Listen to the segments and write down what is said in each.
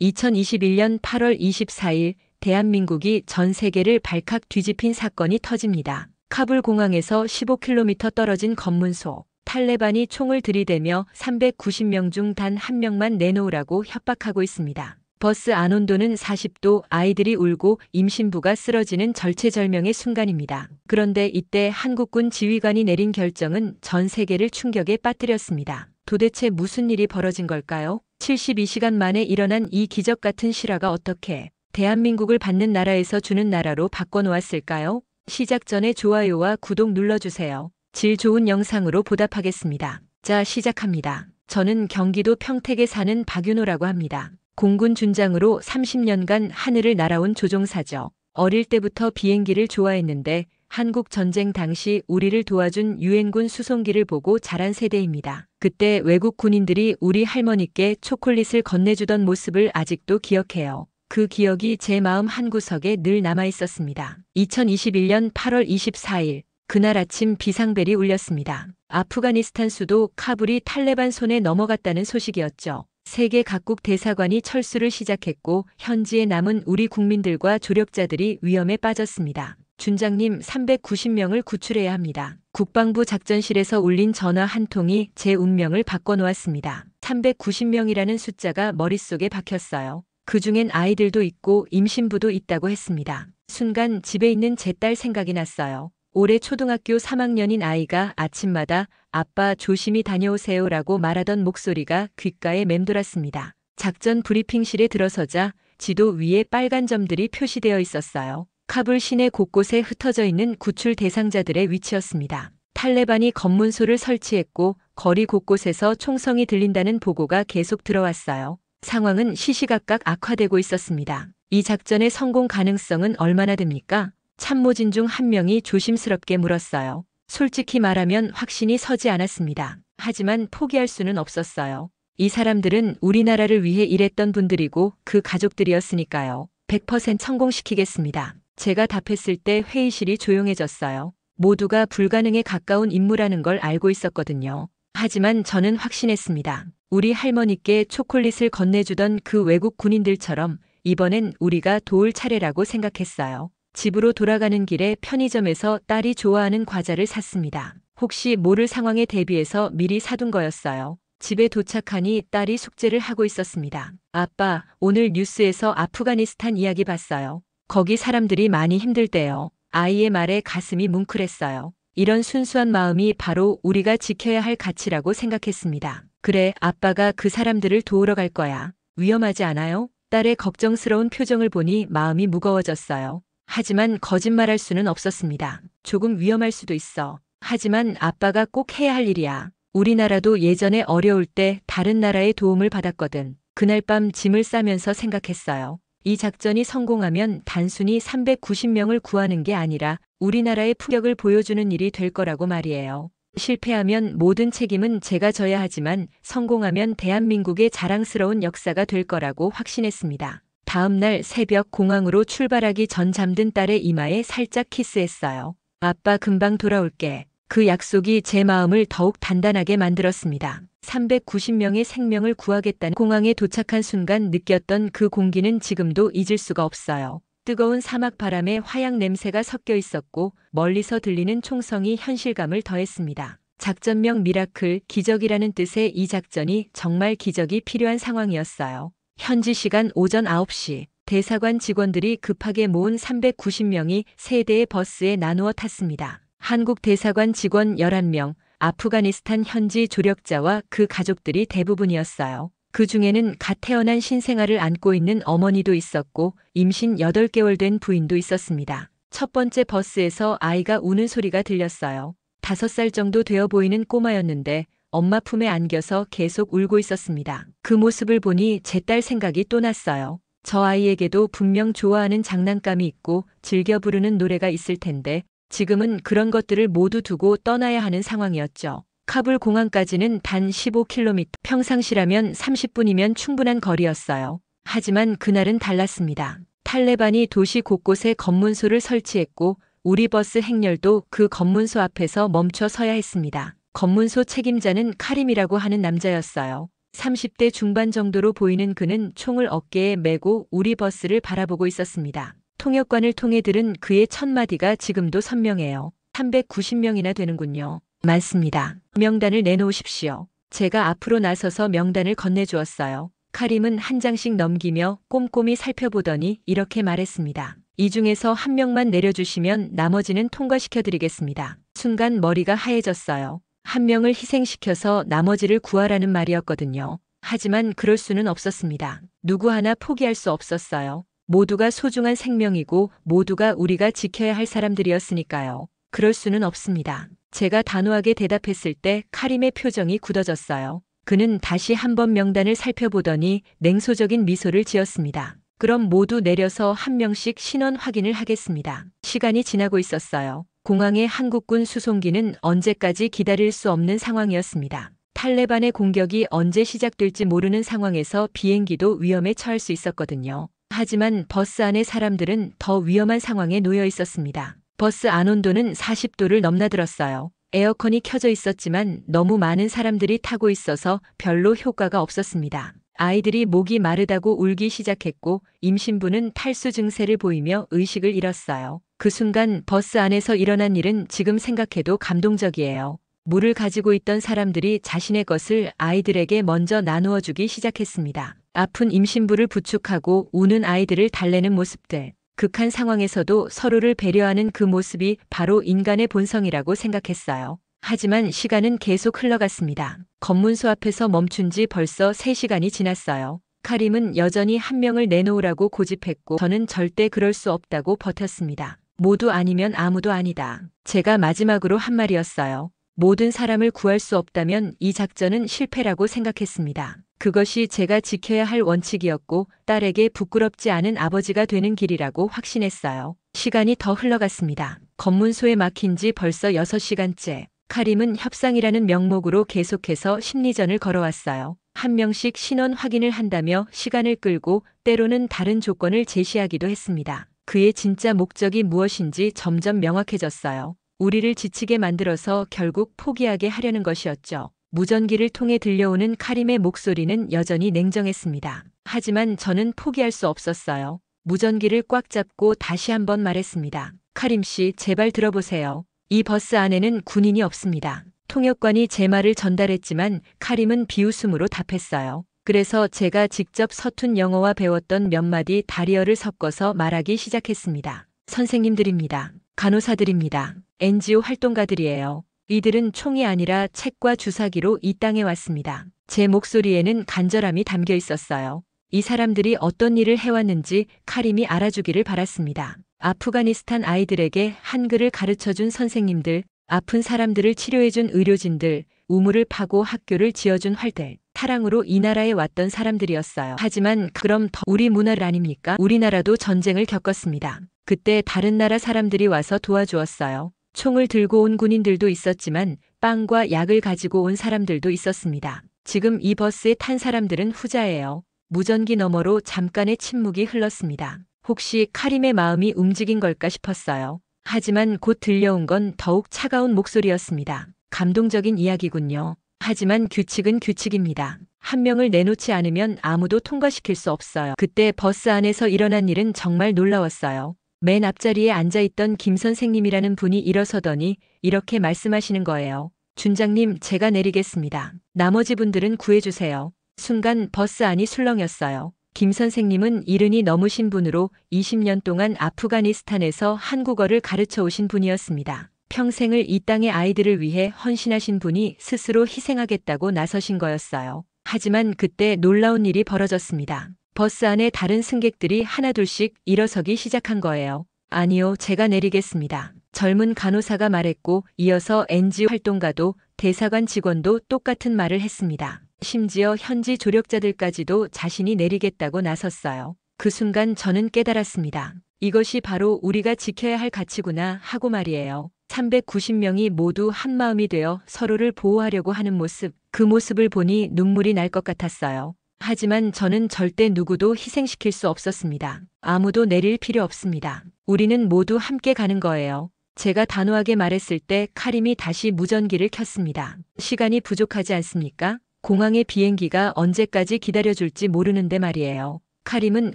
2021년 8월 24일 대한민국이 전 세계를 발칵 뒤집힌 사건이 터집니다. 카불 공항에서 15km 떨어진 검문소. 탈레반이 총을 들이대며 390명 중 단 한 명만 내놓으라고 협박하고 있습니다. 버스 안 온도는 40도, 아이들이 울고 임신부가 쓰러지는 절체절명의 순간입니다. 그런데 이때 한국군 지휘관이 내린 결정은 전 세계를 충격에 빠뜨렸습니다. 도대체 무슨 일이 벌어진 걸까요? 72시간 만에 일어난 이 기적 같은 실화가 어떻게 대한민국을 받는 나라에서 주는 나라로 바꿔놓았을까요? 시작 전에 좋아요와 구독 눌러주세요. 질 좋은 영상으로 보답하겠습니다. 자, 시작합니다. 저는 경기도 평택에 사는 박윤호라고 합니다. 공군 준장으로 30년간 하늘을 날아온 조종사죠. 어릴 때부터 비행기를 좋아했는데 한국 전쟁 당시 우리를 도와준 유엔군 수송기를 보고 자란 세대입니다. 그때 외국 군인들이 우리 할머니께 초콜릿을 건네주던 모습을 아직도 기억해요. 그 기억이 제 마음 한구석에 늘 남아있었습니다. 2021년 8월 24일 그날 아침 비상벨이 울렸습니다. 아프가니스탄 수도 카불이 탈레반 손에 넘어갔다는 소식이었죠. 세계 각국 대사관이 철수를 시작했고 현지에 남은 우리 국민들과 조력자들이 위험에 빠졌습니다. 준장님, 390명을 구출해야 합니다. 국방부 작전실에서 울린 전화 한 통이 제 운명을 바꿔놓았습니다. 390명이라는 숫자가 머릿속에 박혔어요. 그중엔 아이들도 있고 임신부도 있다고 했습니다. 순간 집에 있는 제 딸 생각이 났어요. 올해 초등학교 3학년인 아이가 아침마다 아빠 조심히 다녀오세요라고 말하던 목소리가 귓가에 맴돌았습니다. 작전 브리핑실에 들어서자 지도 위에 빨간 점들이 표시되어 있었어요. 카불 시내 곳곳에 흩어져 있는 구출 대상자들의 위치였습니다. 탈레반이 검문소를 설치했고 거리 곳곳에서 총성이 들린다는 보고가 계속 들어왔어요. 상황은 시시각각 악화되고 있었습니다. 이 작전의 성공 가능성은 얼마나 됩니까? 참모진 중 한 명이 조심스럽게 물었어요. 솔직히 말하면 확신이 서지 않았습니다. 하지만 포기할 수는 없었어요. 이 사람들은 우리나라를 위해 일했던 분들이고 그 가족들이었으니까요. 100% 성공시키겠습니다. 제가 답했을 때 회의실이 조용해졌어요. 모두가 불가능에 가까운 임무라는 걸 알고 있었거든요. 하지만 저는 확신했습니다. 우리 할머니께 초콜릿을 건네주던 그 외국 군인들처럼 이번엔 우리가 도울 차례라고 생각했어요. 집으로 돌아가는 길에 편의점에서 딸이 좋아하는 과자를 샀습니다. 혹시 모를 상황에 대비해서 미리 사둔 거였어요. 집에 도착하니 딸이 숙제를 하고 있었습니다. 아빠, 오늘 뉴스에서 아프가니스탄 이야기 봤어요. 거기 사람들이 많이 힘들대요. 아이의 말에 가슴이 뭉클했어요. 이런 순수한 마음이 바로 우리가 지켜야 할 가치라고 생각했습니다. 그래, 아빠가 그 사람들을 도우러 갈 거야. 위험하지 않아요? 딸의 걱정스러운 표정을 보니 마음이 무거워졌어요. 하지만 거짓말할 수는 없었습니다. 조금 위험할 수도 있어. 하지만 아빠가 꼭 해야 할 일이야. 우리나라도 예전에 어려울 때 다른 나라의 도움을 받았거든. 그날 밤 짐을 싸면서 생각했어요. 이 작전이 성공하면 단순히 390명을 구하는 게 아니라 우리나라의 품격을 보여주는 일이 될 거라고 말이에요. 실패하면 모든 책임은 제가 져야 하지만 성공하면 대한민국의 자랑스러운 역사가 될 거라고 확신했습니다. 다음 날 새벽 공항으로 출발하기 전 잠든 딸의 이마에 살짝 키스했어요. 아빠 금방 돌아올게. 그 약속이 제 마음을 더욱 단단하게 만들었습니다. 390명의 생명을 구하겠다는 공항에 도착한 순간 느꼈던 그 공기는 지금도 잊을 수가 없어요. 뜨거운 사막 바람에 화약 냄새가 섞여 있었고 멀리서 들리는 총성이 현실감을 더했습니다. 작전명 미라클, 기적이라는 뜻의 이 작전이 정말 기적이 필요한 상황이었어요. 현지 시간 오전 9시 대사관 직원들이 급하게 모은 390명이 세 대의 버스에 나누어 탔습니다. 한국 대사관 직원 11명, 아프가니스탄 현지 조력자와 그 가족들이 대부분이었어요. 그 중에는 갓 태어난 신생아를 안고 있는 어머니도 있었고 임신 8개월 된 부인도 있었습니다. 첫 번째 버스에서 아이가 우는 소리가 들렸어요. 5살 정도 되어 보이는 꼬마였는데 엄마 품에 안겨서 계속 울고 있었습니다. 그 모습을 보니 제 딸 생각이 또 났어요. 저 아이에게도 분명 좋아하는 장난감이 있고 즐겨 부르는 노래가 있을 텐데 지금은 그런 것들을 모두 두고 떠나야 하는 상황이었죠. 카불 공항까지는 단 15km, 평상시라면 30분이면 충분한 거리였어요. 하지만 그날은 달랐습니다. 탈레반이 도시 곳곳에 검문소를 설치했고 우리 버스 행렬도 그 검문소 앞에서 멈춰 서야 했습니다. 검문소 책임자는 카림이라고 하는 남자였어요. 30대 중반 정도로 보이는 그는 총을 어깨에 메고 우리 버스를 바라보고 있었습니다. 통역관을 통해 들은 그의 첫 마디가 지금도 선명해요. 390명이나 되는군요. 많습니다. 명단을 내놓으십시오. 제가 앞으로 나서서 명단을 건네주었어요. 카림은 한 장씩 넘기며 꼼꼼히 살펴보더니 이렇게 말했습니다. 이 중에서 한 명만 내려주시면 나머지는 통과시켜드리겠습니다. 순간 머리가 하얘졌어요. 한 명을 희생시켜서 나머지를 구하라는 말이었거든요. 하지만 그럴 수는 없었습니다. 누구 하나 포기할 수 없었어요. 모두가 소중한 생명이고 모두가 우리가 지켜야 할 사람들이었으니까요. 그럴 수는 없습니다. 제가 단호하게 대답했을 때 카림의 표정이 굳어졌어요. 그는 다시 한번 명단을 살펴보더니 냉소적인 미소를 지었습니다. 그럼 모두 내려서 한 명씩 신원 확인을 하겠습니다. 시간이 지나고 있었어요. 공항의 한국군 수송기는 언제까지 기다릴 수 없는 상황이었습니다. 탈레반의 공격이 언제 시작될지 모르는 상황에서 비행기도 위험에 처할 수 있었거든요. 하지만 버스 안의 사람들은 더 위험한 상황에 놓여 있었습니다. 버스 안 온도는 40도를 넘나들었어요. 에어컨이 켜져 있었지만 너무 많은 사람들이 타고 있어서 별로 효과가 없었습니다. 아이들이 목이 마르다고 울기 시작했고 임신부는 탈수 증세를 보이며 의식을 잃었어요. 그 순간 버스 안에서 일어난 일은 지금 생각해도 감동적이에요. 물을 가지고 있던 사람들이 자신의 것을 아이들에게 먼저 나누어 주기 시작했습니다. 아픈 임신부를 부축하고 우는 아이들을 달래는 모습들. 극한 상황에서도 서로를 배려하는 그 모습이 바로 인간의 본성이라고 생각했어요. 하지만 시간은 계속 흘러갔습니다. 검문소 앞에서 멈춘 지 벌써 3시간이 지났어요. 카림은 여전히 한 명을 내놓으라고 고집했고 저는 절대 그럴 수 없다고 버텼습니다. 모두 아니면 아무도 아니다. 제가 마지막으로 한 말이었어요. 모든 사람을 구할 수 없다면 이 작전은 실패라고 생각했습니다. 그것이 제가 지켜야 할 원칙이었고 딸에게 부끄럽지 않은 아버지가 되는 길이라고 확신했어요. 시간이 더 흘러갔습니다. 검문소에 막힌 지 벌써 6시간째. 카림은 협상이라는 명목으로 계속해서 심리전을 걸어왔어요. 한 명씩 신원 확인을 한다며 시간을 끌고 때로는 다른 조건을 제시하기도 했습니다. 그의 진짜 목적이 무엇인지 점점 명확해졌어요. 우리를 지치게 만들어서 결국 포기하게 하려는 것이었죠. 무전기를 통해 들려오는 카림의 목소리는 여전히 냉정했습니다. 하지만 저는 포기할 수 없었어요. 무전기를 꽉 잡고 다시 한번 말했습니다. 카림 씨, 제발 들어보세요. 이 버스 안에는 군인이 없습니다. 통역관이 제 말을 전달했지만 카림은 비웃음으로 답했어요. 그래서 제가 직접 서툰 영어와 배웠던 몇 마디 다리어를 섞어서 말하기 시작했습니다. 선생님들입니다. 간호사들입니다. NGO 활동가들이에요. 이들은 총이 아니라 책과 주사기로 이 땅에 왔습니다. 제 목소리에는 간절함이 담겨 있었어요. 이 사람들이 어떤 일을 해왔는지 카림이 알아주기를 바랐습니다. 아프가니스탄 아이들에게 한글을 가르쳐준 선생님들, 아픈 사람들을 치료해준 의료진들, 우물을 파고 학교를 지어준 활들, 타랑으로 이 나라에 왔던 사람들이었어요. 하지만 그럼 더 우리 문화를 아닙니까? 우리나라도 전쟁을 겪었습니다. 그때 다른 나라 사람들이 와서 도와주었어요. 총을 들고 온 군인들도 있었지만 빵과 약을 가지고 온 사람들도 있었습니다. 지금 이 버스에 탄 사람들은 후자예요. 무전기 너머로 잠깐의 침묵이 흘렀습니다. 혹시 카림의 마음이 움직인 걸까 싶었어요. 하지만 곧 들려온 건 더욱 차가운 목소리였습니다. 감동적인 이야기군요. 하지만 규칙은 규칙입니다. 한 명을 내놓지 않으면 아무도 통과시킬 수 없어요. 그때 버스 안에서 일어난 일은 정말 놀라웠어요. 맨 앞자리에 앉아있던 김 선생님이라는 분이 일어서더니 이렇게 말씀하시는 거예요. 준장님, 제가 내리겠습니다. 나머지 분들은 구해주세요. 순간 버스 안이 술렁였어요. 김 선생님은 이른이 넘으신 분으로 20년 동안 아프가니스탄에서 한국어를 가르쳐 오신 분이었습니다. 평생을 이 땅의 아이들을 위해 헌신하신 분이 스스로 희생하겠다고 나서신 거였어요. 하지만 그때 놀라운 일이 벌어졌습니다. 버스 안에 다른 승객들이 하나둘씩 일어서기 시작한 거예요. 아니요, 제가 내리겠습니다. 젊은 간호사가 말했고 이어서 NGO 활동가도 대사관 직원도 똑같은 말을 했습니다. 심지어 현지 조력자들까지도 자신이 내리겠다고 나섰어요. 그 순간 저는 깨달았습니다. 이것이 바로 우리가 지켜야 할 가치구나 하고 말이에요. 390명이 모두 한마음이 되어 서로를 보호하려고 하는 모습, 그 모습을 보니 눈물이 날 것 같았어요. 하지만 저는 절대 누구도 희생시킬 수 없었습니다. 아무도 내릴 필요 없습니다. 우리는 모두 함께 가는 거예요. 제가 단호하게 말했을 때 카림이 다시 무전기를 켰습니다. 시간이 부족하지 않습니까? 공항의 비행기가 언제까지 기다려줄지 모르는데 말이에요. 카림은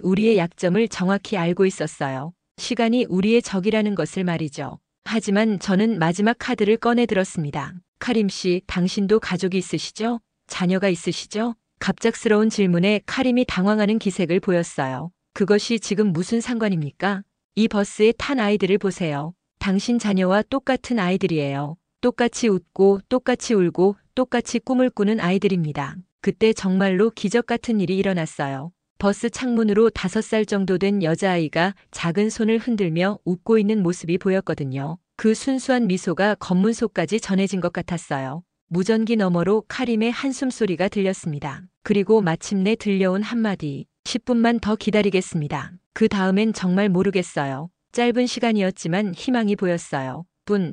우리의 약점을 정확히 알고 있었어요. 시간이 우리의 적이라는 것을 말이죠. 하지만 저는 마지막 카드를 꺼내 들었습니다. 카림 씨, 당신도 가족이 있으시죠? 자녀가 있으시죠? 갑작스러운 질문에 카림이 당황하는 기색을 보였어요. 그것이 지금 무슨 상관입니까? 이 버스에 탄 아이들을 보세요. 당신 자녀와 똑같은 아이들이에요. 똑같이 웃고 똑같이 울고 똑같이 꿈을 꾸는 아이들입니다. 그때 정말로 기적 같은 일이 일어났어요. 버스 창문으로 5살 정도 된 여자아이가 작은 손을 흔들며 웃고 있는 모습이 보였거든요. 그 순수한 미소가 검문소까지 전해진 것 같았어요. 무전기 너머로 카림의 한숨 소리가 들렸습니다. 그리고 마침내 들려온 한마디. 10분만 더 기다리겠습니다. 그 다음엔 정말 모르겠어요. 짧은 시간이었지만 희망이 보였어요.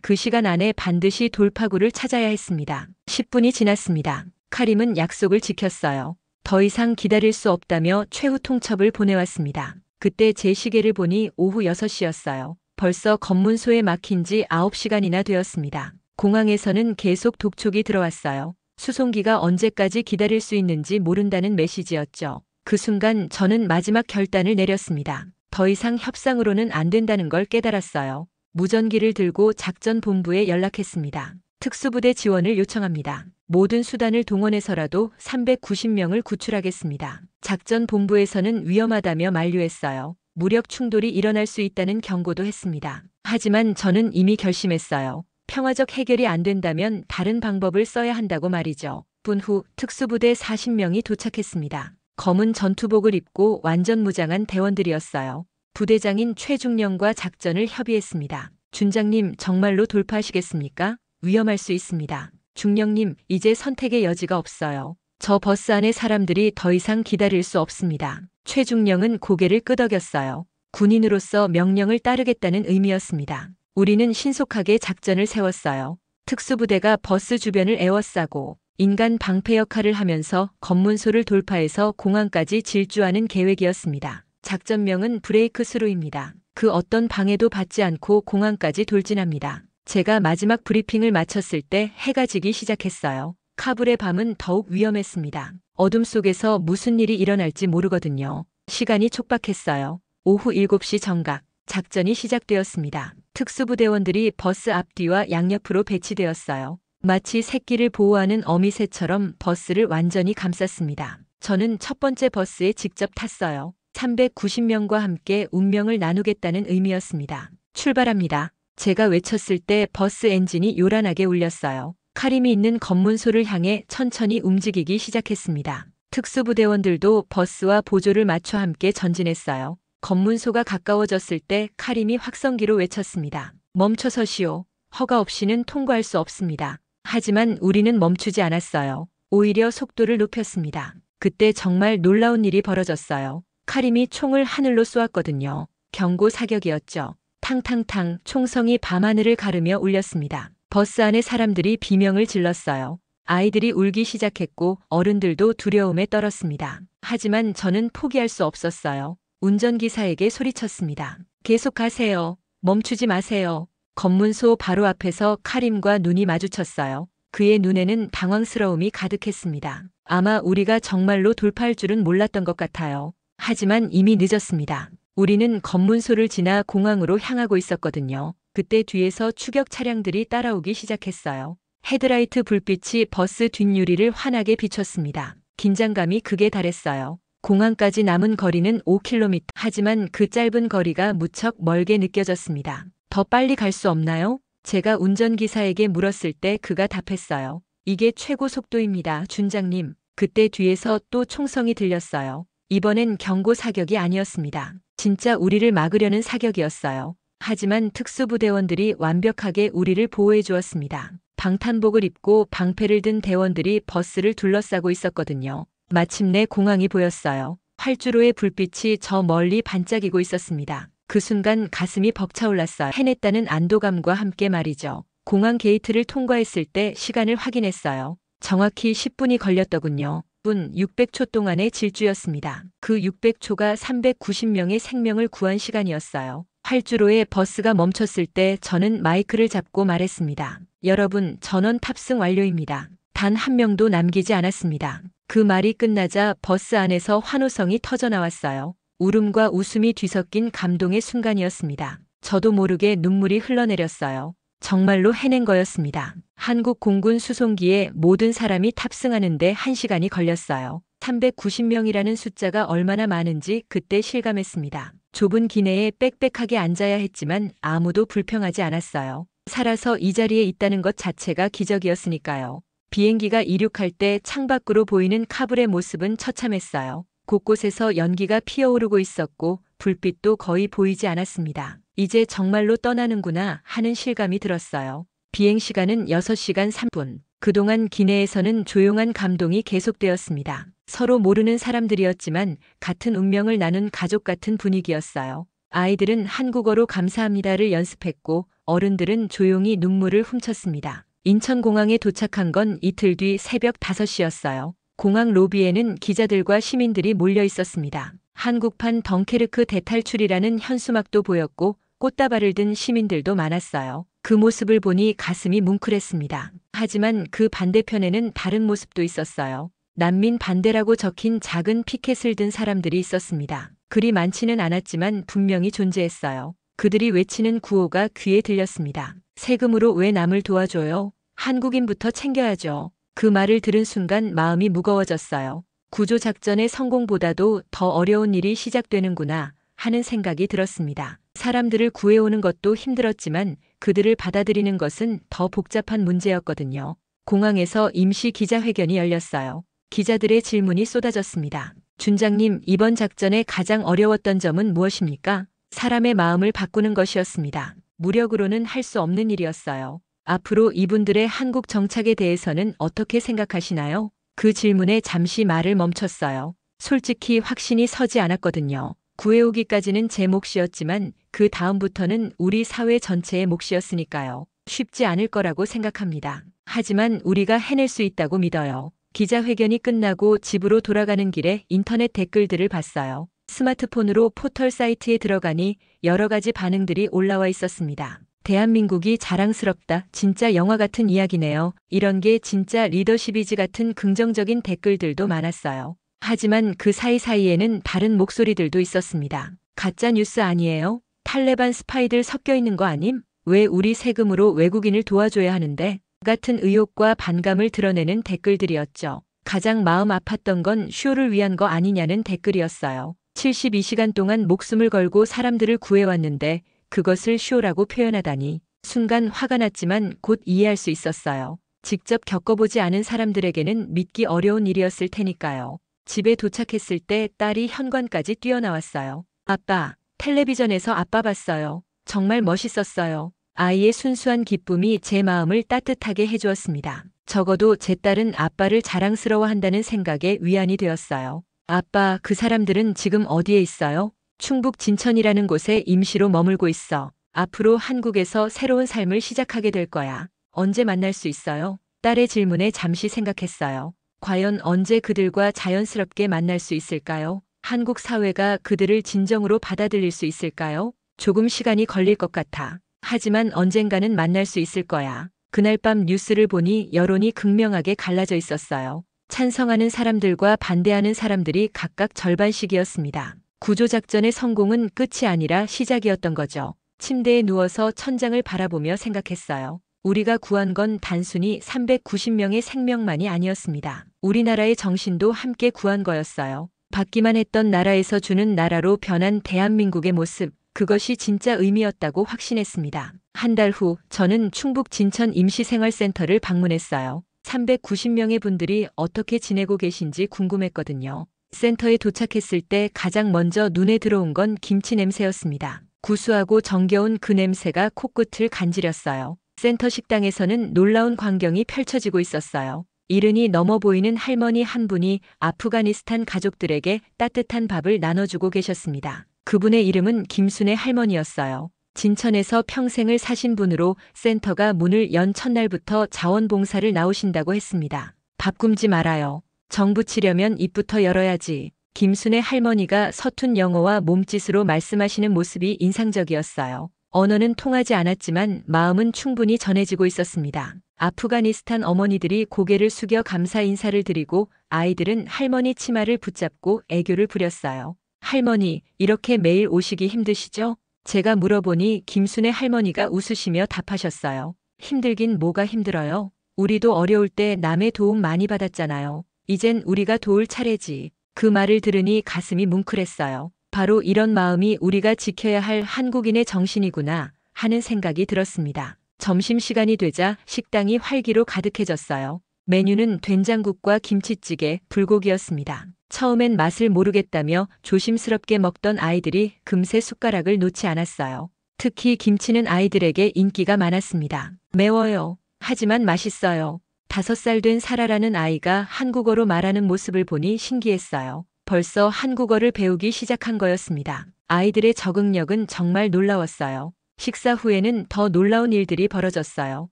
그 시간 안에 반드시 돌파구를 찾아야 했습니다. 10분이 지났습니다. 카림은 약속을 지켰어요. 더 이상 기다릴 수 없다며 최후 통첩을 보내왔습니다. 그때 제 시계를 보니 오후 6시였어요. 벌써 검문소에 막힌 지 9시간이나 되었습니다. 공항에서는 계속 독촉이 들어왔어요. 수송기가 언제까지 기다릴 수 있는지 모른다는 메시지였죠. 그 순간 저는 마지막 결단을 내렸습니다. 더 이상 협상으로는 안 된다는 걸 깨달았어요. 무전기를 들고 작전본부에 연락했습니다. 특수부대 지원을 요청합니다. 모든 수단을 동원해서라도 390명을 구출하겠습니다. 작전본부에서는 위험하다며 만류했어요. 무력 충돌이 일어날 수 있다는 경고도 했습니다. 하지만 저는 이미 결심했어요. 평화적 해결이 안 된다면 다른 방법을 써야 한다고 말이죠. 분 후 특수부대 40명이 도착했습니다. 검은 전투복을 입고 완전 무장한 대원들이었어요. 부대장인 최중령과 작전을 협의했습니다. 준장님, 정말로 돌파하시겠습니까? 위험할 수 있습니다. 중령님, 이제 선택의 여지가 없어요. 저 버스 안의 사람들이 더 이상 기다릴 수 없습니다. 최중령은 고개를 끄덕였어요. 군인으로서 명령을 따르겠다는 의미였습니다. 우리는 신속하게 작전을 세웠어요. 특수부대가 버스 주변을 에워싸고 인간 방패 역할을 하면서 검문소를 돌파해서 공항까지 질주하는 계획이었습니다. 작전명은 브레이크 스루입니다. 그 어떤 방해도 받지 않고 공항까지 돌진합니다. 제가 마지막 브리핑을 마쳤을 때 해가 지기 시작했어요. 카불의 밤은 더욱 위험했습니다. 어둠 속에서 무슨 일이 일어날지 모르거든요. 시간이 촉박했어요. 오후 7시 정각, 작전이 시작되었습니다. 특수부대원들이 버스 앞뒤와 양옆으로 배치되었어요. 마치 새끼를 보호하는 어미새처럼 버스를 완전히 감쌌습니다. 저는 첫 번째 버스에 직접 탔어요. 390명과 함께 운명을 나누겠다는 의미였습니다. 출발합니다. 제가 외쳤을 때 버스 엔진이 요란하게 울렸어요. 카림이 있는 검문소를 향해 천천히 움직이기 시작했습니다. 특수부대원들도 버스와 보조를 맞춰 함께 전진했어요. 검문소가 가까워졌을 때 카림이 확성기로 외쳤습니다. 멈춰서시오. 허가 없이는 통과할 수 없습니다. 하지만 우리는 멈추지 않았어요. 오히려 속도를 높였습니다. 그때 정말 놀라운 일이 벌어졌어요. 카림이 총을 하늘로 쏘았거든요. 경고 사격이었죠. 탕탕탕 총성이 밤하늘을 가르며 울렸습니다. 버스 안에 사람들이 비명을 질렀어요. 아이들이 울기 시작했고 어른들도 두려움에 떨었습니다. 하지만 저는 포기할 수 없었어요. 운전기사에게 소리쳤습니다. 계속하세요. 멈추지 마세요. 검문소 바로 앞에서 카림과 눈이 마주쳤어요. 그의 눈에는 당황스러움이 가득했습니다. 아마 우리가 정말로 돌파할 줄은 몰랐던 것 같아요. 하지만 이미 늦었습니다. 우리는 검문소를 지나 공항으로 향하고 있었거든요. 그때 뒤에서 추격 차량들이 따라오기 시작했어요. 헤드라이트 불빛이 버스 뒷유리를 환하게 비췄습니다. 긴장감이 극에 달했어요. 공항까지 남은 거리는 5km. 하지만 그 짧은 거리가 무척 멀게 느껴졌습니다. 더 빨리 갈 수 없나요? 제가 운전기사에게 물었을 때 그가 답했어요. 이게 최고 속도입니다, 준장님. 그때 뒤에서 또 총성이 들렸어요. 이번엔 경고 사격이 아니었습니다. 진짜 우리를 막으려는 사격이었어요. 하지만 특수부대원들이 완벽하게 우리를 보호해 주었습니다. 방탄복을 입고 방패를 든 대원들이 버스를 둘러싸고 있었거든요. 마침내 공항이 보였어요. 활주로의 불빛이 저 멀리 반짝이고 있었습니다. 그 순간 가슴이 벅차올랐어요. 해냈다는 안도감과 함께 말이죠. 공항 게이트를 통과했을 때 시간을 확인했어요. 정확히 10분이 걸렸더군요. 600초 동안의 질주였습니다. 그 600초가 390명의 생명을 구한 시간이었어요. 활주로에 버스가 멈췄을 때 저는 마이크를 잡고 말했습니다. 여러분, 전원 탑승 완료입니다. 단 한 명도 남기지 않았습니다. 그 말이 끝나자 버스 안에서 환호성이 터져 나왔어요. 울음과 웃음이 뒤섞인 감동의 순간이었습니다. 저도 모르게 눈물이 흘러내렸어요. 정말로 해낸 거였습니다. 한국 공군 수송기에 모든 사람이 탑승하는데 1시간이 걸렸어요. 390명이라는 숫자가 얼마나 많은지 그때 실감했습니다. 좁은 기내에 빽빽하게 앉아야 했지만 아무도 불평하지 않았어요. 살아서 이 자리에 있다는 것 자체가 기적이었으니까요. 비행기가 이륙할 때 창밖으로 보이는 카불의 모습은 처참했어요. 곳곳에서 연기가 피어오르고 있었고 불빛도 거의 보이지 않았습니다. 이제 정말로 떠나는구나 하는 실감이 들었어요. 비행 시간은 6시간 3분. 그동안 기내에서는 조용한 감동이 계속되었습니다. 서로 모르는 사람들이었지만 같은 운명을 나눈 가족 같은 분위기였어요. 아이들은 한국어로 감사합니다를 연습했고 어른들은 조용히 눈물을 훔쳤습니다. 인천공항에 도착한 건 이틀 뒤 새벽 5시였어요. 공항 로비에는 기자들과 시민들이 몰려 있었습니다. 한국판 덩케르크 대탈출이라는 현수막도 보였고 꽃다발을 든 시민들도 많았어요. 그 모습을 보니 가슴이 뭉클했습니다. 하지만 그 반대편에는 다른 모습도 있었어요. 난민 반대라고 적힌 작은 피켓을 든 사람들이 있었습니다. 그리 많지는 않았지만 분명히 존재했어요. 그들이 외치는 구호가 귀에 들렸습니다. 세금으로 왜 남을 도와줘요? 한국인부터 챙겨야죠. 그 말을 들은 순간 마음이 무거워졌어요. 구조작전의 성공보다도 더 어려운 일이 시작되는구나 하는 생각이 들었습니다. 사람들을 구해오는 것도 힘들었지만 그들을 받아들이는 것은 더 복잡한 문제였거든요. 공항에서 임시 기자회견이 열렸어요. 기자들의 질문이 쏟아졌습니다. 준장님, 이번 작전에 가장 어려웠던 점은 무엇입니까? 사람의 마음을 바꾸는 것이었습니다. 무력으로는 할 수 없는 일이었어요. 앞으로 이분들의 한국 정착에 대해서는 어떻게 생각하시나요? 그 질문에 잠시 말을 멈췄어요. 솔직히 확신이 서지 않았거든요. 구해오기까지는 제 몫이었지만 그 다음부터는 우리 사회 전체의 몫이었으니까요. 쉽지 않을 거라고 생각합니다. 하지만 우리가 해낼 수 있다고 믿어요. 기자회견이 끝나고 집으로 돌아가는 길에 인터넷 댓글들을 봤어요. 스마트폰으로 포털 사이트에 들어가니 여러 가지 반응들이 올라와 있었습니다. 대한민국이 자랑스럽다. 진짜 영화 같은 이야기네요. 이런 게 진짜 리더십이지 같은 긍정적인 댓글들도 많았어요. 하지만 그 사이사이에는 다른 목소리들도 있었습니다. 가짜 뉴스 아니에요? 탈레반 스파이들 섞여 있는 거 아님? 왜 우리 세금으로 외국인을 도와줘야 하는데? 같은 의혹과 반감을 드러내는 댓글들이었죠. 가장 마음 아팠던 건 쇼를 위한 거 아니냐는 댓글이었어요. 72시간 동안 목숨을 걸고 사람들을 구해왔는데 그것을 쇼라고 표현하다니. 순간 화가 났지만 곧 이해할 수 있었어요. 직접 겪어보지 않은 사람들에게는 믿기 어려운 일이었을 테니까요. 집에 도착했을 때 딸이 현관까지 뛰어나왔어요. 아빠, 텔레비전에서 아빠 봤어요. 정말 멋있었어요. 아이의 순수한 기쁨이 제 마음을 따뜻하게 해주었습니다. 적어도 제 딸은 아빠를 자랑스러워한다는 생각에 위안이 되었어요. 아빠, 그 사람들은 지금 어디에 있어요? 충북 진천이라는 곳에 임시로 머물고 있어. 앞으로 한국에서 새로운 삶을 시작하게 될 거야. 언제 만날 수 있어요? 딸의 질문에 잠시 생각했어요. 과연 언제 그들과 자연스럽게 만날 수 있을까요? 한국 사회가 그들을 진정으로 받아들일 수 있을까요? 조금 시간이 걸릴 것 같아. 하지만 언젠가는 만날 수 있을 거야. 그날 밤 뉴스를 보니 여론이 극명하게 갈라져 있었어요. 찬성하는 사람들과 반대하는 사람들이 각각 절반씩이었습니다. 구조작전의 성공은 끝이 아니라 시작이었던 거죠. 침대에 누워서 천장을 바라보며 생각했어요. 우리가 구한 건 단순히 390명의 생명만이 아니었습니다. 우리나라의 정신도 함께 구한 거였어요. 받기만 했던 나라에서 주는 나라로 변한 대한민국의 모습, 그것이 진짜 의미였다고 확신했습니다. 한 달 후 저는 충북 진천 임시생활센터를 방문했어요. 390명의 분들이 어떻게 지내고 계신지 궁금했거든요. 센터에 도착했을 때 가장 먼저 눈에 들어온 건 김치 냄새였습니다. 구수하고 정겨운 그 냄새가 코끝을 간지렸어요. 센터 식당에서는 놀라운 광경이 펼쳐지고 있었어요. 이른이 넘어 보이는 할머니 한 분이 아프가니스탄 가족들에게 따뜻한 밥을 나눠주고 계셨습니다. 그분의 이름은 김순애 할머니였어요. 진천에서 평생을 사신 분으로 센터가 문을 연 첫날부터 자원봉사를 나오신다고 했습니다. 밥 굶지 말아요. 정 붙이려면 입부터 열어야지. 김순애 할머니가 서툰 영어와 몸짓으로 말씀하시는 모습이 인상적이었어요. 언어는 통하지 않았지만 마음은 충분히 전해지고 있었습니다. 아프가니스탄 어머니들이 고개를 숙여 감사 인사를 드리고 아이들은 할머니 치마를 붙잡고 애교를 부렸어요. 할머니, 이렇게 매일 오시기 힘드시죠? 제가 물어보니 김순애 할머니가 웃으시며 답하셨어요. 힘들긴 뭐가 힘들어요? 우리도 어려울 때 남의 도움 많이 받았잖아요. 이젠 우리가 도울 차례지. 그 말을 들으니 가슴이 뭉클했어요. 바로 이런 마음이 우리가 지켜야 할 한국인의 정신이구나 하는 생각이 들었습니다. 점심시간이 되자 식당이 활기로 가득해졌어요. 메뉴는 된장국과 김치찌개, 불고기였습니다. 처음엔 맛을 모르겠다며 조심스럽게 먹던 아이들이 금세 숟가락을 놓지 않았어요. 특히 김치는 아이들에게 인기가 많았습니다. 매워요. 하지만 맛있어요. 5살 된 사라라는 아이가 한국어로 말하는 모습을 보니 신기했어요. 벌써 한국어를 배우기 시작한 거였습니다. 아이들의 적응력은 정말 놀라웠어요. 식사 후에는 더 놀라운 일들이 벌어졌어요.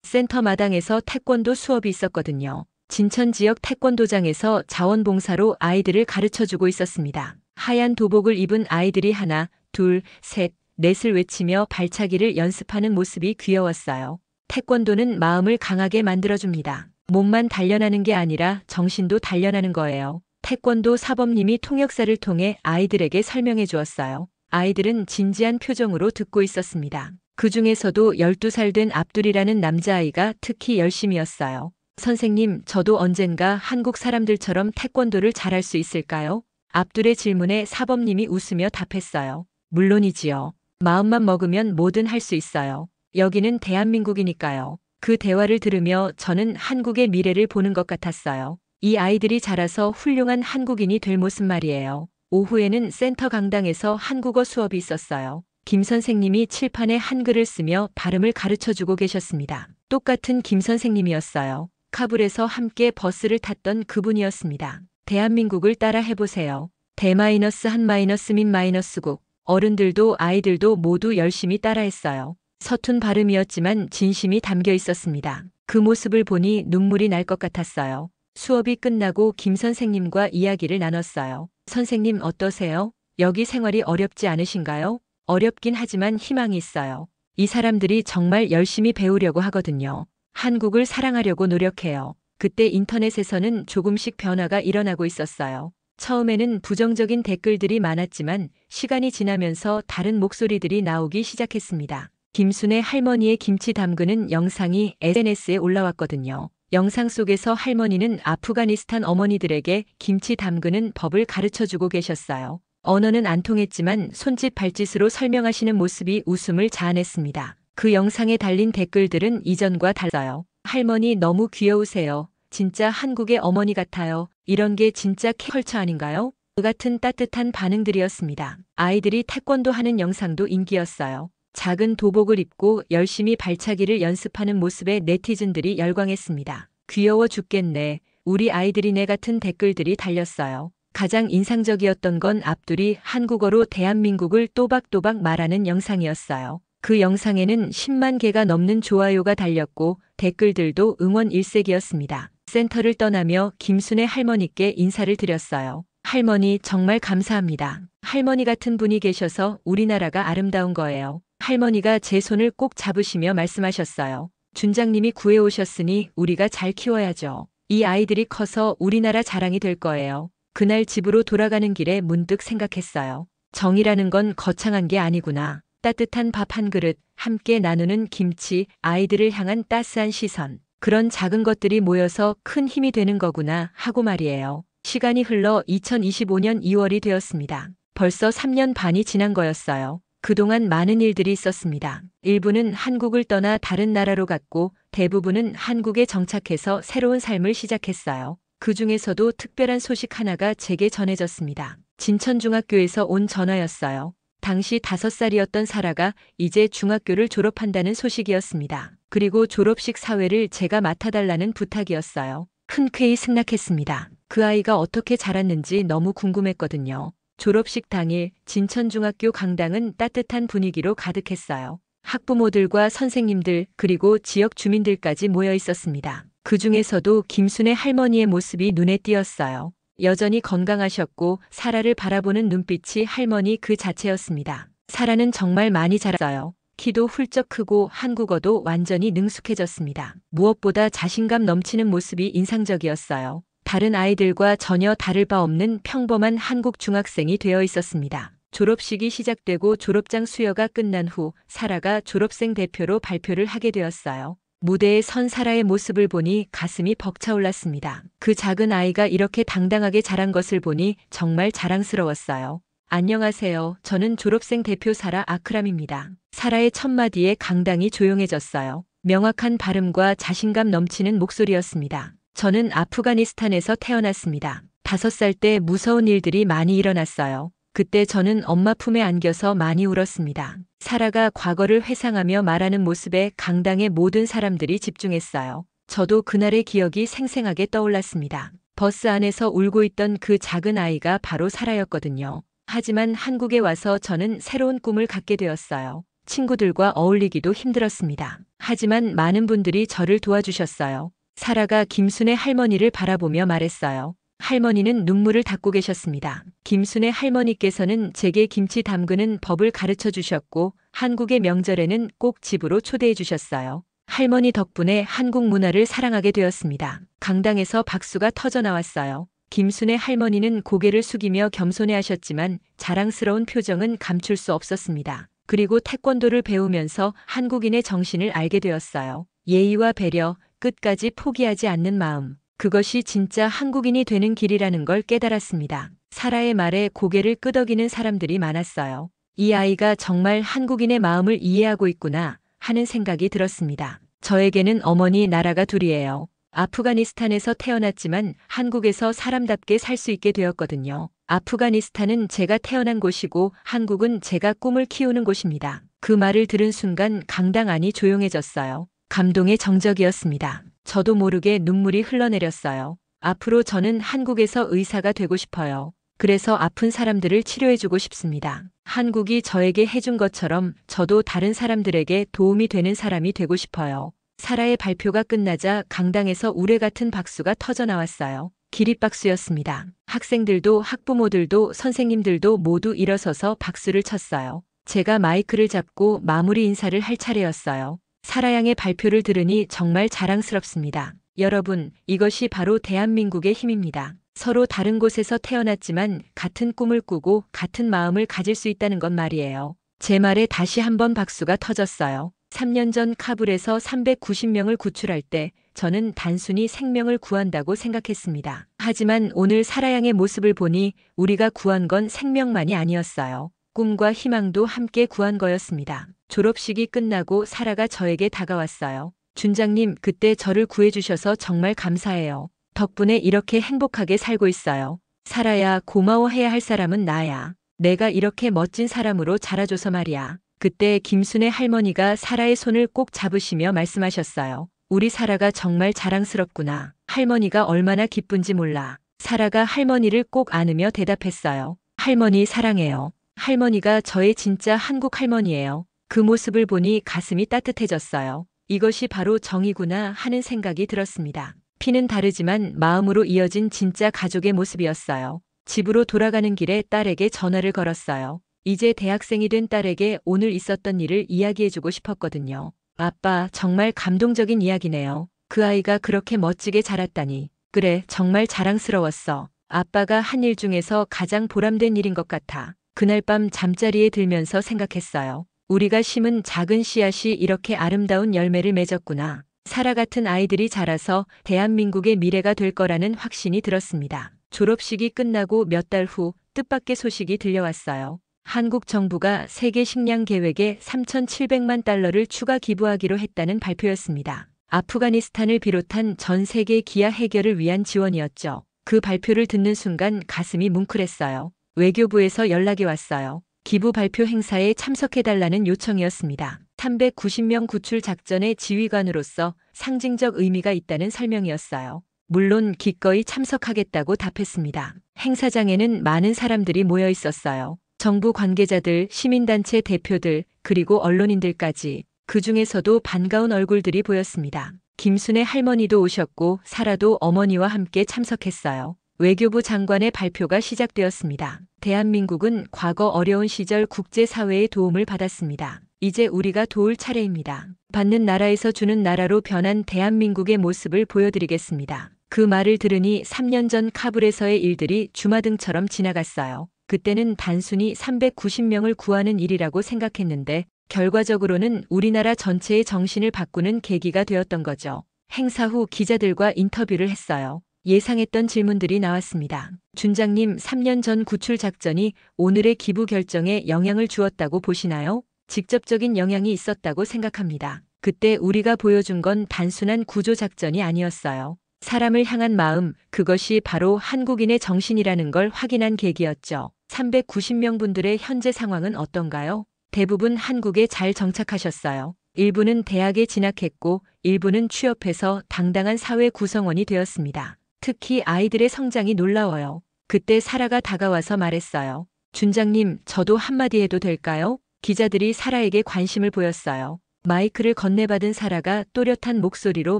센터 마당에서 태권도 수업이 있었거든요. 진천 지역 태권도장에서 자원봉사로 아이들을 가르쳐주고 있었습니다. 하얀 도복을 입은 아이들이 하나, 둘, 셋, 넷을 외치며 발차기를 연습하는 모습이 귀여웠어요. 태권도는 마음을 강하게 만들어줍니다. 몸만 단련하는 게 아니라 정신도 단련하는 거예요. 태권도 사범님이 통역사를 통해 아이들에게 설명해 주었어요. 아이들은 진지한 표정으로 듣고 있었습니다. 그 중에서도 12살 된 압둘이라는 남자아이가 특히 열심이었어요. 선생님, 저도 언젠가 한국 사람들처럼 태권도를 잘할 수 있을까요? 압둘의 질문에 사범님이 웃으며 답했어요. 물론이지요. 마음만 먹으면 뭐든 할 수 있어요. 여기는 대한민국이니까요. 그 대화를 들으며 저는 한국의 미래를 보는 것 같았어요. 이 아이들이 자라서 훌륭한 한국인이 될 모습 말이에요. 오후에는 센터 강당에서 한국어 수업이 있었어요. 김 선생님이 칠판에 한글을 쓰며 발음을 가르쳐주고 계셨습니다. 똑같은 김 선생님이었어요. 카불에서 함께 버스를 탔던 그분이었습니다. 대한민국을 따라 해보세요. 대-1-민-국. 어른들도 아이들도 모두 열심히 따라했어요. 서툰 발음이었지만 진심이 담겨 있었습니다. 그 모습을 보니 눈물이 날 것 같았어요. 수업이 끝나고 김 선생님과 이야기를 나눴어요. 선생님 어떠세요? 여기 생활이 어렵지 않으신가요? 어렵긴 하지만 희망이 있어요. 이 사람들이 정말 열심히 배우려고 하거든요. 한국을 사랑하려고 노력해요. 그때 인터넷에서는 조금씩 변화가 일어나고 있었어요. 처음에는 부정적인 댓글들이 많았지만 시간이 지나면서 다른 목소리들이 나오기 시작했습니다. 김순애 할머니의 김치 담그는 영상이 SNS에 올라왔거든요. 영상 속에서 할머니는 아프가니스탄 어머니들에게 김치 담그는 법을 가르쳐주고 계셨어요. 언어는 안 통했지만 손짓 발짓으로 설명하시는 모습이 웃음을 자아냈습니다. 그 영상에 달린 댓글들은 이전과 달라요. 할머니 너무 귀여우세요. 진짜 한국의 어머니 같아요. 이런 게 진짜 컬처 아닌가요? 그 같은 따뜻한 반응들이었습니다. 아이들이 태권도 하는 영상도 인기였어요. 작은 도복을 입고 열심히 발차기를 연습하는 모습에 네티즌들이 열광했습니다. 귀여워 죽겠네. 우리 아이들이네 같은 댓글들이 달렸어요. 가장 인상적이었던 건 압둘이 한국어로 대한민국을 또박또박 말하는 영상이었어요. 그 영상에는 10만 개가 넘는 좋아요가 달렸고 댓글들도 응원 일색이었습니다. 센터를 떠나며 김순애 할머니께 인사를 드렸어요. 할머니 정말 감사합니다. 할머니 같은 분이 계셔서 우리나라가 아름다운 거예요. 할머니가 제 손을 꼭 잡으시며 말씀하셨어요. 준장님이 구해오셨으니 우리가 잘 키워야죠. 이 아이들이 커서 우리나라 자랑이 될 거예요. 그날 집으로 돌아가는 길에 문득 생각했어요. 정이라는 건 거창한 게 아니구나. 따뜻한 밥 한 그릇, 함께 나누는 김치, 아이들을 향한 따스한 시선. 그런 작은 것들이 모여서 큰 힘이 되는 거구나 하고 말이에요. 시간이 흘러 2025년 2월이 되었습니다. 벌써 3년 반이 지난 거였어요. 그동안 많은 일들이 있었습니다. 일부는 한국을 떠나 다른 나라로 갔고 대부분은 한국에 정착해서 새로운 삶을 시작했어요. 그 중에서도 특별한 소식 하나가 제게 전해졌습니다. 진천중학교에서 온 전화였어요. 당시 5살이었던 사라가 이제 중학교를 졸업한다는 소식이었습니다. 그리고 졸업식 사회를 제가 맡아달라는 부탁이었어요. 흔쾌히 승낙했습니다. 그 아이가 어떻게 자랐는지 너무 궁금했거든요. 졸업식 당일 진천중학교 강당은 따뜻한 분위기로 가득했어요. 학부모들과 선생님들 그리고 지역 주민들까지 모여 있었습니다. 그 중에서도 김순애 할머니의 모습이 눈에 띄었어요. 여전히 건강하셨고 사라를 바라보는 눈빛이 할머니 그 자체였습니다. 사라는 정말 많이 자랐어요. 키도 훌쩍 크고 한국어도 완전히 능숙해졌습니다. 무엇보다 자신감 넘치는 모습이 인상적이었어요. 다른 아이들과 전혀 다를 바 없는 평범한 한국 중학생이 되어 있었습니다. 졸업식이 시작되고 졸업장 수여가 끝난 후 사라가 졸업생 대표로 발표를 하게 되었어요. 무대에 선 사라의 모습을 보니 가슴이 벅차올랐습니다. 그 작은 아이가 이렇게 당당하게 자란 것을 보니 정말 자랑스러웠어요. 안녕하세요. 저는 졸업생 대표 사라 아크람입니다. 사라의 첫 마디에 강당이 조용해졌어요. 명확한 발음과 자신감 넘치는 목소리였습니다. 저는 아프가니스탄에서 태어났습니다. 5살 때 무서운 일들이 많이 일어났어요. 그때 저는 엄마 품에 안겨서 많이 울었습니다. 사라가 과거를 회상하며 말하는 모습에 강당의 모든 사람들이 집중했어요. 저도 그날의 기억이 생생하게 떠올랐습니다. 버스 안에서 울고 있던 그 작은 아이가 바로 사라였거든요. 하지만 한국에 와서 저는 새로운 꿈을 갖게 되었어요. 친구들과 어울리기도 힘들었습니다. 하지만 많은 분들이 저를 도와주셨어요. 사라가 김순의 할머니를 바라보며 말했어요. 할머니는 눈물을 닦고 계셨습니다. 김순의 할머니께서는 제게 김치 담그는 법을 가르쳐 주셨고 한국의 명절에는 꼭 집으로 초대해 주셨어요. 할머니 덕분에 한국 문화를 사랑하게 되었습니다. 강당에서 박수가 터져 나왔어요. 김순의 할머니는 고개를 숙이며 겸손해하셨지만 자랑스러운 표정은 감출 수 없었습니다. 그리고 태권도를 배우면서 한국인의 정신을 알게 되었어요. 예의와 배려, 끝까지 포기하지 않는 마음. 그것이 진짜 한국인이 되는 길이라는 걸 깨달았습니다. 사라의 말에 고개를 끄덕이는 사람들이 많았어요. 이 아이가 정말 한국인의 마음을 이해하고 있구나 하는 생각이 들었습니다. 저에게는 어머니 나라가 둘이에요. 아프가니스탄에서 태어났지만 한국에서 사람답게 살 수 있게 되었거든요. 아프가니스탄은 제가 태어난 곳이고 한국은 제가 꿈을 키우는 곳입니다. 그 말을 들은 순간 강당 안이 조용해졌어요. 감동의 정적이었습니다. 저도 모르게 눈물이 흘러내렸어요. 앞으로 저는 한국에서 의사가 되고 싶어요. 그래서 아픈 사람들을 치료해주고 싶습니다. 한국이 저에게 해준 것처럼 저도 다른 사람들에게 도움이 되는 사람이 되고 싶어요. 사라의 발표가 끝나자 강당에서 우레 같은 박수가 터져 나왔어요. 기립박수였습니다. 학생들도 학부모들도 선생님들도 모두 일어서서 박수를 쳤어요. 제가 마이크를 잡고 마무리 인사를 할 차례였어요. 사라 양의 발표를 들으니 정말 자랑스럽습니다. 여러분, 이것이 바로 대한민국의 힘입니다. 서로 다른 곳에서 태어났지만 같은 꿈을 꾸고 같은 마음을 가질 수 있다는 것 말이에요. 제 말에 다시 한번 박수가 터졌어요. 3년 전 카불에서 390명을 구출할 때 저는 단순히 생명을 구한다고 생각했습니다. 하지만 오늘 사라 양의 모습을 보니 우리가 구한 건 생명만이 아니었어요. 꿈과 희망도 함께 구한 거였습니다. 졸업식이 끝나고 사라가 저에게 다가왔어요. 준장님, 그때 저를 구해주셔서 정말 감사해요. 덕분에 이렇게 행복하게 살고 있어요. 사라야, 고마워해야 할 사람은 나야. 내가 이렇게 멋진 사람으로 자라줘서 말이야. 그때 김순의 할머니가 사라의 손을 꼭 잡으시며 말씀하셨어요. 우리 사라가 정말 자랑스럽구나. 할머니가 얼마나 기쁜지 몰라. 사라가 할머니를 꼭 안으며 대답했어요. 할머니 사랑해요. 할머니가 저의 진짜 한국 할머니예요. 그 모습을 보니 가슴이 따뜻해졌어요. 이것이 바로 정이구나 하는 생각이 들었습니다. 피는 다르지만 마음으로 이어진 진짜 가족의 모습이었어요. 집으로 돌아가는 길에 딸에게 전화를 걸었어요. 이제 대학생이 된 딸에게 오늘 있었던 일을 이야기해주고 싶었거든요. 아빠, 정말 감동적인 이야기네요. 그 아이가 그렇게 멋지게 자랐다니. 그래, 정말 자랑스러웠어. 아빠가 한 일 중에서 가장 보람된 일인 것 같아. 그날 밤 잠자리에 들면서 생각했어요. 우리가 심은 작은 씨앗이 이렇게 아름다운 열매를 맺었구나. 사라 같은 아이들이 자라서 대한민국의 미래가 될 거라는 확신이 들었습니다. 졸업식이 끝나고 몇 달 후 뜻밖의 소식이 들려왔어요. 한국 정부가 세계 식량 계획에 3,700만 달러를 추가 기부하기로 했다는 발표였습니다. 아프가니스탄을 비롯한 전 세계 기아 해결을 위한 지원이었죠. 그 발표를 듣는 순간 가슴이 뭉클했어요. 외교부에서 연락이 왔어요. 기부 발표 행사에 참석해달라는 요청이었습니다. 390명 구출 작전의 지휘관으로서 상징적 의미가 있다는 설명이었어요. 물론 기꺼이 참석하겠다고 답했습니다. 행사장에는 많은 사람들이 모여 있었어요. 정부 관계자들, 시민단체 대표들, 그리고 언론인들까지. 그 중에서도 반가운 얼굴들이 보였습니다. 김순의 할머니도 오셨고 사라도 어머니와 함께 참석했어요. 외교부 장관의 발표가 시작되었습니다. 대한민국은 과거 어려운 시절 국제사회의 도움을 받았습니다. 이제 우리가 도울 차례입니다. 받는 나라에서 주는 나라로 변한 대한민국의 모습을 보여드리겠습니다. 그 말을 들으니 3년 전 카불에서의 일들이 주마등처럼 지나갔어요. 그때는 단순히 390명을 구하는 일이라고 생각했는데 결과적으로는 우리나라 전체의 정신을 바꾸는 계기가 되었던 거죠. 행사 후 기자들과 인터뷰를 했어요. 예상했던 질문들이 나왔습니다. 준장님, 3년 전 구출 작전이 오늘의 기부 결정에 영향을 주었다고 보시나요? 직접적인 영향이 있었다고 생각합니다. 그때 우리가 보여준 건 단순한 구조 작전이 아니었어요. 사람을 향한 마음, 그것이 바로 한국인의 정신이라는 걸 확인한 계기였죠. 390명 분들의 현재 상황은 어떤가요? 대부분 한국에 잘 정착하셨어요. 일부는 대학에 진학했고 일부는 취업해서 당당한 사회 구성원이 되었습니다. 특히 아이들의 성장이 놀라워요. 그때 사라가 다가와서 말했어요. 준장님, 저도 한마디 해도 될까요? 기자들이 사라에게 관심을 보였어요. 마이크를 건네받은 사라가 또렷한 목소리로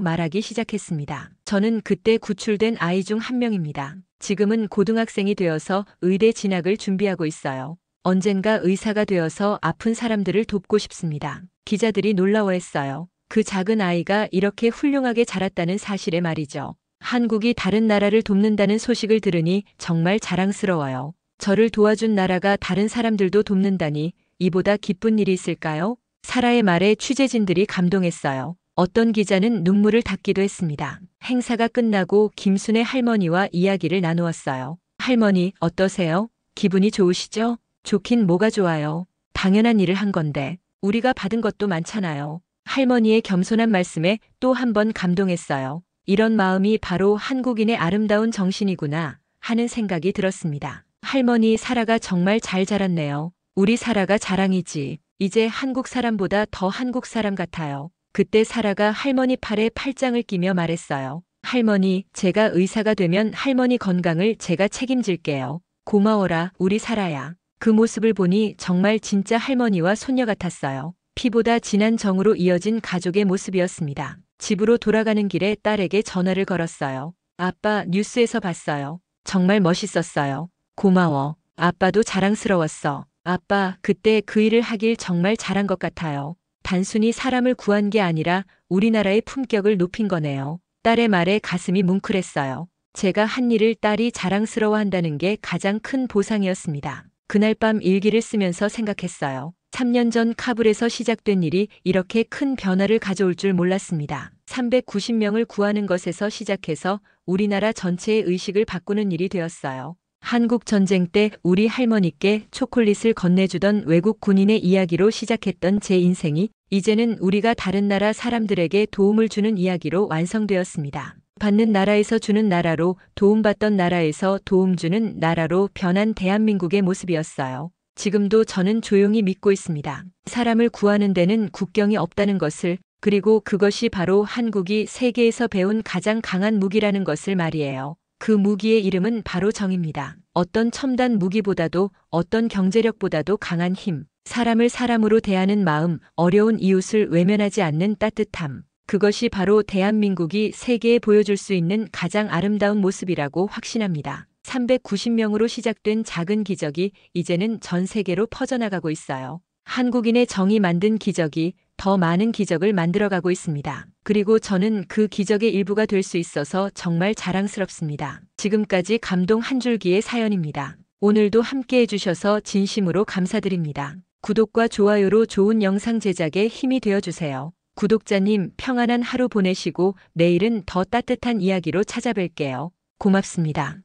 말하기 시작했습니다. 저는 그때 구출된 아이 중 한 명입니다. 지금은 고등학생이 되어서 의대 진학을 준비하고 있어요. 언젠가 의사가 되어서 아픈 사람들을 돕고 싶습니다. 기자들이 놀라워했어요. 그 작은 아이가 이렇게 훌륭하게 자랐다는 사실에 말이죠. 한국이 다른 나라를 돕는다는 소식을 들으니 정말 자랑스러워요. 저를 도와준 나라가 다른 사람들도 돕는다니 이보다 기쁜 일이 있을까요? 사라의 말에 취재진들이 감동했어요. 어떤 기자는 눈물을 닦기도 했습니다. 행사가 끝나고 김순애 할머니와 이야기를 나누었어요. 할머니, 어떠세요? 기분이 좋으시죠? 좋긴 뭐가 좋아요. 당연한 일을 한 건데 우리가 받은 것도 많잖아요. 할머니의 겸손한 말씀에 또 한 번 감동했어요. 이런 마음이 바로 한국인의 아름다운 정신이구나 하는 생각이 들었습니다. 할머니, 사라가 정말 잘 자랐네요. 우리 사라가 자랑이지. 이제 한국 사람보다 더 한국 사람 같아요. 그때 사라가 할머니 팔에 팔짱을 끼며 말했어요. 할머니, 제가 의사가 되면 할머니 건강을 제가 책임질게요. 고마워라, 우리 사라야. 그 모습을 보니 정말 진짜 할머니와 손녀 같았어요. 피보다 진한 정으로 이어진 가족의 모습이었습니다. 집으로 돌아가는 길에 딸에게 전화를 걸었어요. 아빠, 뉴스에서 봤어요. 정말 멋있었어요. 고마워. 아빠도 자랑스러웠어. 아빠, 그때 그 일을 하길 정말 잘한 것 같아요. 단순히 사람을 구한 게 아니라 우리나라의 품격을 높인 거네요. 딸의 말에 가슴이 뭉클했어요. 제가 한 일을 딸이 자랑스러워한다는 게 가장 큰 보상이었습니다. 그날 밤 일기를 쓰면서 생각했어요. 3년 전 카불에서 시작된 일이 이렇게 큰 변화를 가져올 줄 몰랐습니다. 390명을 구하는 것에서 시작해서 우리나라 전체의 의식을 바꾸는 일이 되었어요. 한국 전쟁 때 우리 할머니께 초콜릿을 건네주던 외국 군인의 이야기로 시작했던 제 인생이 이제는 우리가 다른 나라 사람들에게 도움을 주는 이야기로 완성되었습니다. 받는 나라에서 주는 나라로, 도움받던 나라에서 도움 주는 나라로 변한 대한민국의 모습이었어요. 지금도 저는 조용히 믿고 있습니다. 사람을 구하는 데는 국경이 없다는 것을, 그리고 그것이 바로 한국이 세계에서 배운 가장 강한 무기라는 것을 말이에요. 그 무기의 이름은 바로 정입니다. 어떤 첨단 무기보다도, 어떤 경제력보다도 강한 힘, 사람을 사람으로 대하는 마음, 어려운 이웃을 외면하지 않는 따뜻함. 그것이 바로 대한민국이 세계에 보여줄 수 있는 가장 아름다운 모습이라고 확신합니다. 390명으로 시작된 작은 기적이 이제는 전 세계로 퍼져나가고 있어요. 한국인의 정이 만든 기적이 더 많은 기적을 만들어가고 있습니다. 그리고 저는 그 기적의 일부가 될 수 있어서 정말 자랑스럽습니다. 지금까지 감동 한 줄기의 사연입니다. 오늘도 함께 해주셔서 진심으로 감사드립니다. 구독과 좋아요로 좋은 영상 제작에 힘이 되어주세요. 구독자님, 평안한 하루 보내시고 내일은 더 따뜻한 이야기로 찾아뵐게요. 고맙습니다.